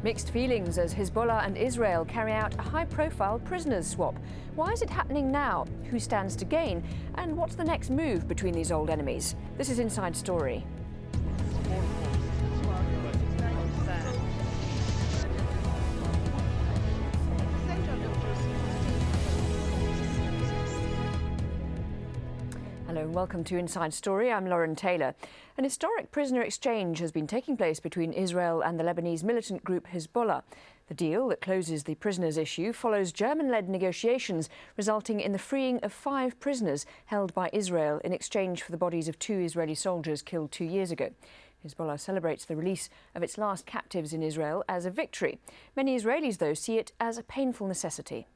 Mixed feelings as Hezbollah and Israel carry out a high-profile prisoners swap. Why is it happening now? Who stands to gain? And what's the next move between these old enemies? This is Inside Story. Hello and welcome to Inside Story. I'm Lauren Taylor. An historic prisoner exchange has been taking place between Israel and the Lebanese militant group Hezbollah. The deal that closes the prisoners issue follows German-led negotiations resulting in the freeing of 5 prisoners held by Israel in exchange for the bodies of 2 Israeli soldiers killed 2 years ago. Hezbollah celebrates the release of its last captives in Israel as a victory. Many Israelis, though, see it as a painful necessity.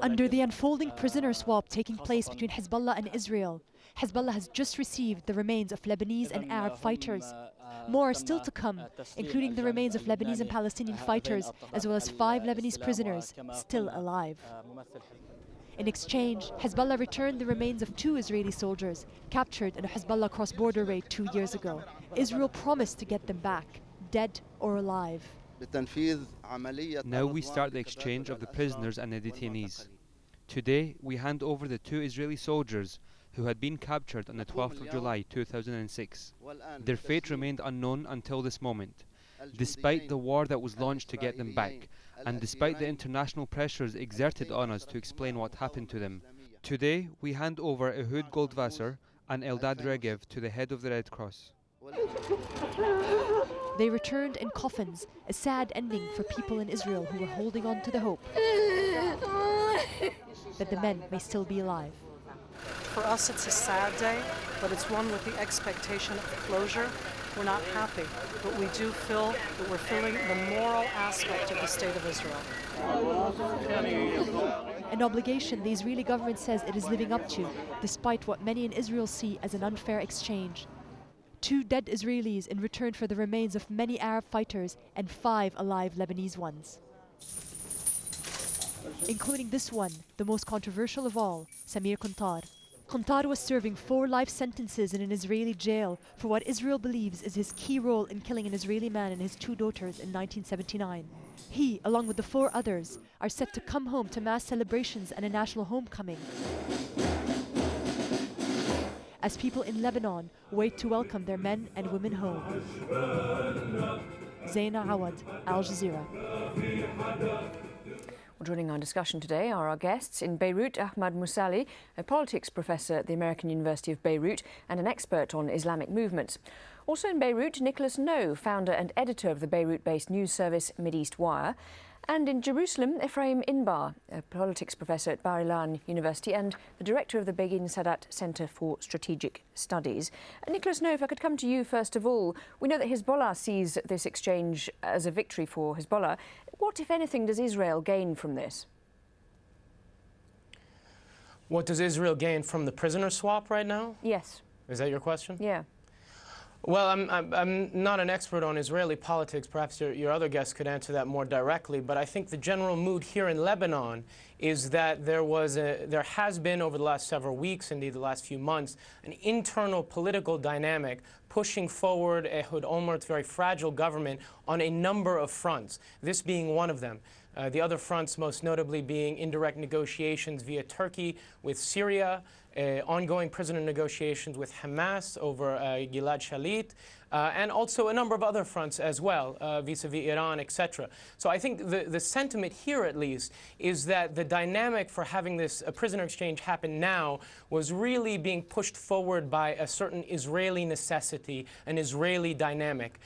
Under the unfolding prisoner swap taking place between Hezbollah and Israel, Hezbollah has just received the remains of Lebanese and Arab fighters. More are still to come, including the remains of Lebanese and Palestinian fighters, as well as 5 Lebanese prisoners still alive. In exchange, Hezbollah returned the remains of 2 Israeli soldiers captured in a Hezbollah cross-border raid 2 years ago. Israel promised to get them back, dead or alive. Now we start the exchange of the prisoners and the detainees. Today, we hand over the 2 Israeli soldiers who had been captured on the 12th of July 2006. Their fate remained unknown until this moment, despite the war that was launched to get them back, and despite the international pressures exerted on us to explain what happened to them. Today, we hand over Ehud Goldwasser and Eldad Regev to the head of the Red Cross. They returned in coffins, a sad ending for people in Israel who were holding on to the hope that the men may still be alive. For us, it's a sad day, but it's one with the expectation of closure. We're not happy, but we do feel that we're filling the moral aspect of the State of Israel. An obligation the Israeli government says it is living up to, despite what many in Israel see as an unfair exchange. 2 dead Israelis in return for the remains of many Arab fighters and 5 alive Lebanese ones. Including this one, the most controversial of all, Samir Qantar. Qantar was serving 4 life sentences in an Israeli jail for what Israel believes is his key role in killing an Israeli man and his 2 daughters in 1979. He, along with the 4 others, are set to come home to mass celebrations and a national homecoming, as people in Lebanon wait to welcome their men and women home. Zaina Awad, Al Jazeera. Well, joining our discussion today are our guests in Beirut, AHMAD MOUSALLI, a politics professor at the American University of Beirut and an expert on Islamic movements. Also in Beirut, Nicholas No, founder and editor of the Beirut-based news service MIDEAST Wire. And in Jerusalem, Ephraim Inbar, a politics professor at Bar-Ilan University and the director of the Begin Sadat Center for Strategic Studies. Nicholas No, if I could come to you first of all. We know that Hezbollah sees this exchange as a victory for Hezbollah. What, if anything, does Israel gain from this? What does Israel gain from the prisoner swap right now? Yes. Is that your question? Yeah. Well, I'm not an expert on Israeli politics. Perhaps your other guests could answer that more directly. But I think the general mood here in Lebanon is that there has been over the last several weeks, indeed the last few months, an internal political dynamic pushing forward Ehud Olmert's very fragile government on a number of fronts, this being one of them. The other fronts most notably being indirect negotiations via Turkey with Syria, ongoing prisoner negotiations with Hamas over Gilad Shalit, and also a number of other fronts as well, vis-a-vis Iran, etc. So I think the sentiment here, at least, is that the dynamic for having this prisoner exchange happen now was really being pushed forward by a certain Israeli necessity, an Israeli dynamic.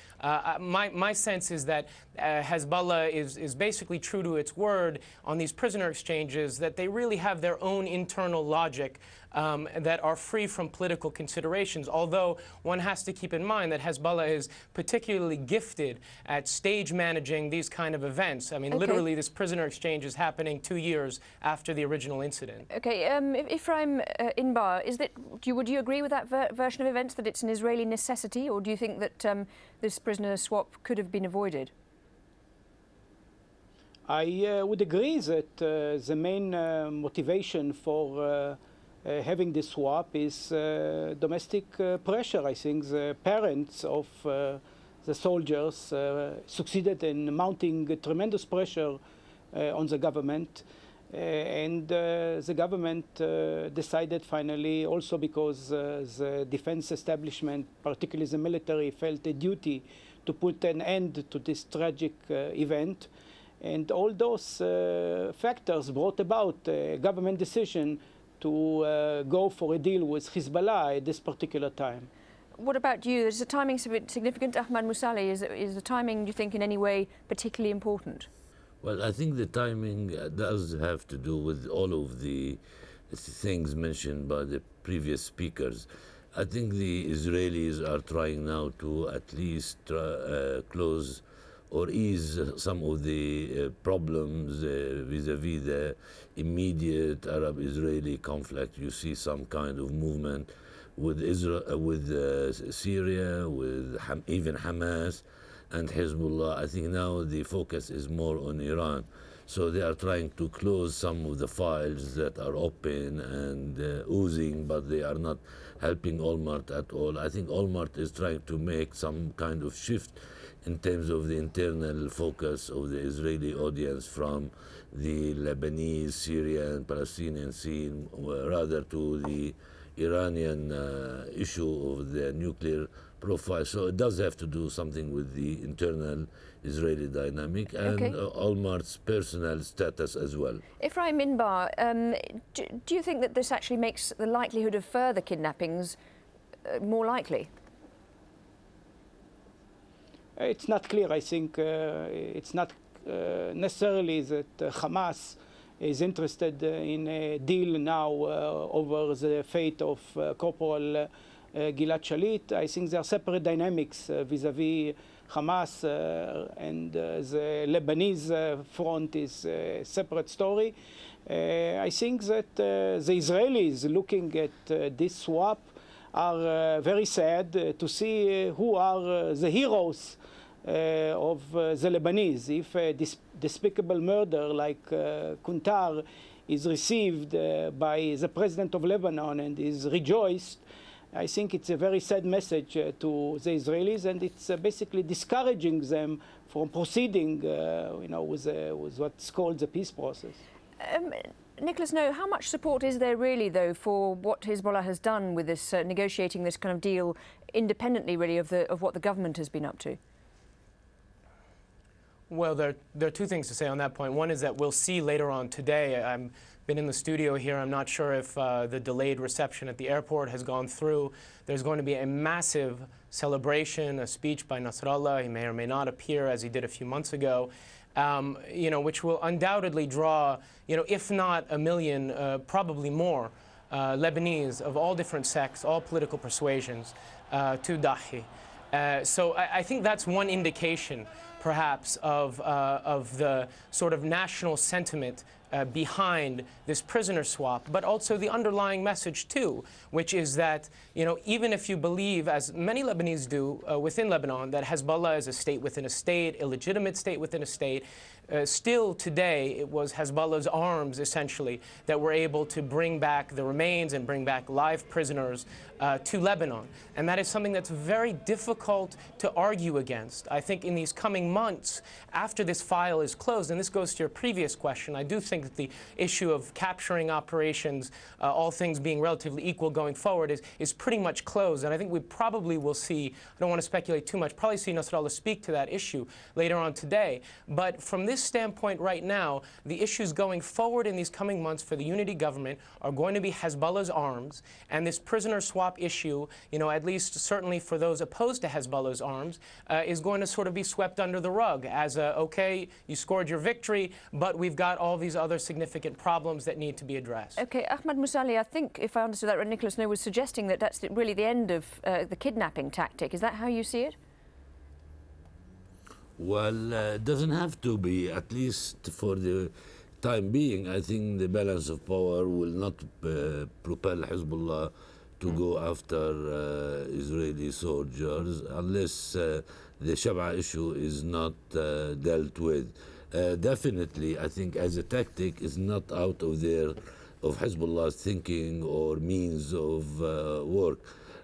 My sense is that Hezbollah is basically true to its word on these prisoner exchanges, that they really have their own internal logic that are free from political considerations, although one has to keep in mind that Hezbollah is particularly gifted at stage managing these kind of events. I mean, literally, this prisoner exchange is happening 2 years after the original incident. Okay, Ephraim Inbar, would you agree with that version of events, that it's an Israeli necessity, or do you think that this prisoner swap could have been avoided? I would agree that the main motivation for having this swap is domestic pressure. I think the parents of the soldiers succeeded in mounting tremendous pressure on the government. And the government decided finally, also because the defense establishment, particularly the military, felt a duty to put an end to this tragic event. And all those factors brought about a government decision to go for a deal with Hezbollah at this particular time. What about you? Is the timing significant, AHMAD MOUSALLI? Is the timing, do you think, in any way particularly important? Well, I think the timing does have to do with all of the things mentioned by the previous speakers. I think the Israelis are trying now to at least close or ease some of the problems vis-a-vis the immediate Arab-Israeli conflict. You see some kind of movement with Israel, with Syria, with even Hamas and Hezbollah. I think now the focus is more on Iran. So they are trying to close some of the files that are open and oozing, but they are not helping OLMERT at all. I think OLMERT is trying to make some kind of shift in terms of the internal focus of the Israeli audience from the Lebanese, Syrian, Palestinian scene, rather to the Iranian issue of the nuclear profile. So it does have to do something with the internal Israeli dynamic and OLMERT's personal status as well. Ephraim Minbar, do you think that this actually makes the likelihood of further kidnappings more likely? It's not clear. I think it's not necessarily that Hamas is interested in a deal now over the fate of Corporal Gilad Shalit. I think there are separate dynamics vis-a-vis Hamas and the Lebanese front is a separate story. I think that the Israelis looking at this swap are very sad to see who are the heroes of the Lebanese. If a despicable murder like Kuntar is received by the president of Lebanon and is rejoiced, I think it's a very sad message to the Israelis, and it's basically discouraging them from proceeding, with what's called the peace process. Nicholas No, how much support is there really, though, for what Hezbollah has done with this negotiating this kind of deal, independently, really, of what the government has been up to? Well, there are two things to say on that point. One is that we'll see later on today. I've been in the studio here. I'm not sure if the delayed reception at the airport has gone through. There's going to be a massive celebration, a speech by Nasrallah. He may or may not appear, as he did a few months ago, which will undoubtedly draw, if not 1 million, probably more, Lebanese of all different sects, all political persuasions, to Dahi. So I think that's one indication, perhaps, of the sort of national sentiment behind this prisoner swap, but also the underlying message, too, which is that, even if you believe, as many Lebanese do within Lebanon, that Hezbollah is a state within a state, illegitimate state within a state, still today it was Hezbollah's arms, essentially, that were able to bring back the remains and bring back live prisoners to Lebanon. And that is something that's very difficult to argue against. I think in these coming months, after this file is closed, and this goes to your previous question, I do think that the issue of capturing operations, all things being relatively equal going forward, is pretty much closed. And I think we probably will see, I don't want to speculate too much, probably see Nasrallah speak to that issue later on today. But from this standpoint right now, the issues going forward in these coming months for the unity government are going to be Hezbollah's arms, and this prisoner swap issue, at least certainly for those opposed to Hezbollah's arms, is going to sort of be swept under the rug as okay, you scored your victory, but we've got all these other significant problems that need to be addressed. Okay, AHMAD MOUSALLI, I think, if I understood that right, Nicholas No was suggesting that that's really the end of the kidnapping tactic. Is that how you see it? Well, it doesn't have to be, at least for the time being. I think the balance of power will not propel Hezbollah to go after Israeli soldiers unless the SHEBAA issue is not dealt with. Definitely, I think as a tactic is not out of Hezbollah's thinking or means of work.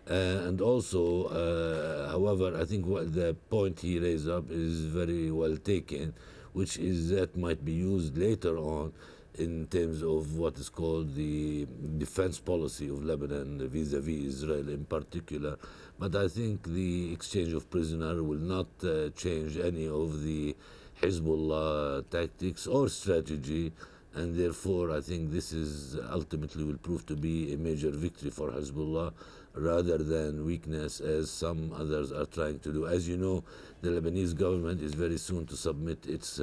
And also, however, I think what the point he raised up is very well taken, which is that might be used later on in terms of what is called the defense policy of Lebanon vis-a-vis Israel in particular. But I think the exchange of prisoners will not change any of the Hezbollah tactics or strategy, and therefore I think this is ultimately will prove to be a major victory for Hezbollah rather than weakness as some others are trying to do. As you know, the Lebanese government is very soon to submit its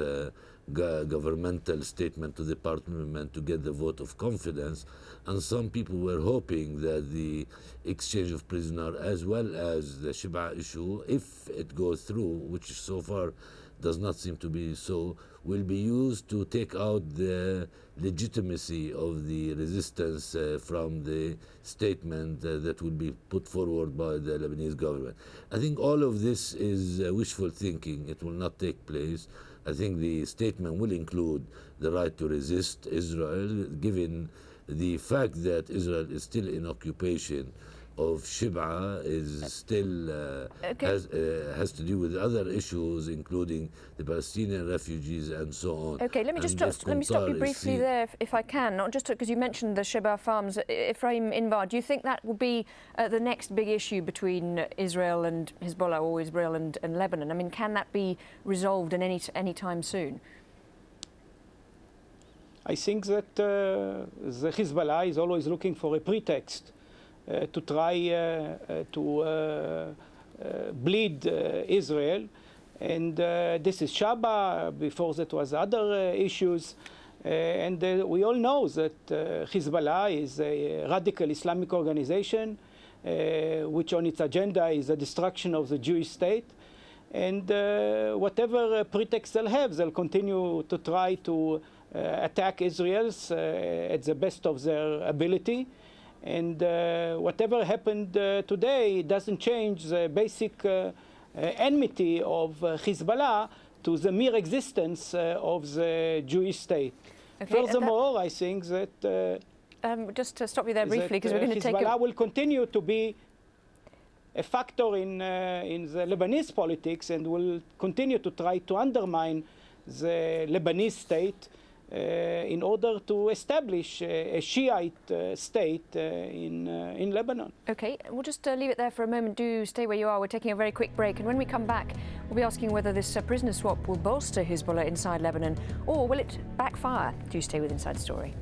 governmental statement to the parliament to get the vote of confidence, and some people were hoping that the exchange of prisoners as well as the SHEBAA issue, if it goes through, which so far does not seem to be so, will be used to take out the legitimacy of the resistance from the statement that will be put forward by the Lebanese government. I think all of this is wishful thinking. It will not take place. I think the statement will include the right to resist Israel, given the fact that Israel is still in occupation of SHEBAA, is still has to do with other issues, including the Palestinian refugees and so on. Okay, let me stop you briefly there, if I can. Not just because you mentioned the SHEBAA farms, Ephraim Inbar. Do you think that will be the next big issue between Israel and Hezbollah, or Israel and Lebanon? I mean, can that be resolved in any time soon? I think that the Hezbollah is always looking for a pretext to try to bleed Israel, and this is SHEBAA. Before that was other issues, and we all know that Hezbollah is a radical Islamic organization which on its agenda is the destruction of the Jewish state, and whatever pretext they'll have, they'll continue to try to attack Israel at the best of their ability. And whatever happened today doesn't change the basic enmity of Hezbollah to the mere existence of the Jewish state. Okay, furthermore, I think that just to stop you there briefly, because we're going to take Hezbollah will continue to be a factor in the Lebanese politics and will continue to try to undermine the Lebanese state in order to establish a Shiite state in Lebanon. Okay, we'll just leave it there for a moment. Do stay where you are. We're taking a very quick break, and when we come back, we'll be asking whether this prisoner swap will bolster Hezbollah inside Lebanon, or will it backfire? Do stay with Inside Story.